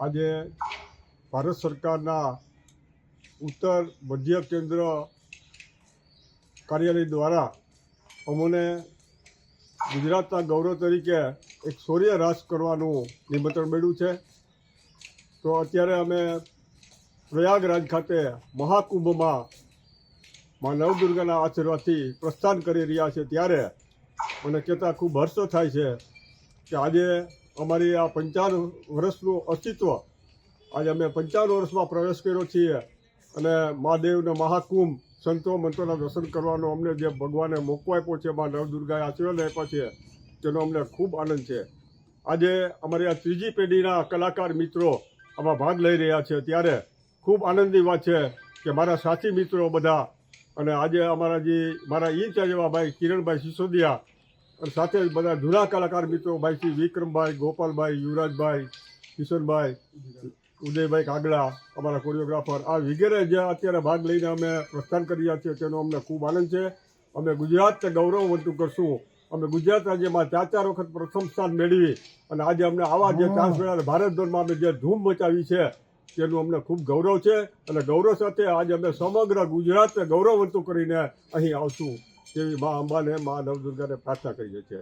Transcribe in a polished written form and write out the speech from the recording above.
આજે ભારત સરકારના ઉત્તર મધ્ય કેન્દ્ર કાર્યાલય દ્વારા અમને ગુજરાતના ગૌરવ તરીકે એક શૌર્ય રાસ કરવાનું નિમંત્રણ મળ્યું છે. તો અત્યારે અમે પ્રયાગરાજ ખાતે મહાકુંભમાં મા નવદુર્ગાના આશીર્વાદથી પ્રસ્થાન કરી રહ્યા છે. ત્યારે મને કહેતા ખૂબ હર્ષ થાય છે કે આજે અમારી આ 55 વર્ષનું અસ્તિત્વ, આજે અમે 55 વર્ષમાં પ્રવેશ કર્યો છીએ અને મહાદેવના મહાકુંભ સંતો મંતોના દર્શન કરવાનો અમને જે ભગવાને મોકો આપ્યો છે, મા નવદુર્ગાએ આશીર્વાદ આપ્યા છે, તેનો અમને ખૂબ આનંદ છે. આજે અમારી આ ત્રીજી પેઢીના કલાકાર મિત્રો આમાં ભાગ લઈ રહ્યા છે. ત્યારે ખૂબ આનંદની વાત છે કે મારા સાથી મિત્રો બધા, અને આજે મારા ઇન્ચાર્જ એવા ભાઈ કિરણભાઈ સિસોદિયા અને સાથે બધા જૂના કલાકાર મિત્રો ભાઈ શ્રી વિક્રમભાઈ, ગોપાલભાઈ, યુવરાજભાઈ, કિશનભાઈ, ઉદયભાઈ કાગડા, અમારા કોરિયોગ્રાફર, આ વગેરે જે અત્યારે ભાગ લઈને અમે પ્રસ્થાન કરી રહ્યા છીએ, તેનો અમને ખૂબ આનંદ છે. અમે ગુજરાતને ગૌરવવંતું કરશું. અમે ગુજરાત રાજ્યમાં 4 વખત પ્રથમ સ્થાન મેળવી અને આજે અમને આવા જે ચાન્સ મળ્યા, ભારતભરમાં અમે જે ધૂમ મચાવી છે તેનું અમને ખૂબ ગૌરવ છે. અને ગૌરવ સાથે આજે અમે સમગ્ર ગુજરાતને ગૌરવવંતું કરીને અહીં આવશું તેવી મા અંબાને, મા નવદુર્ગાને પ્રાર્થના કરીએ છીએ.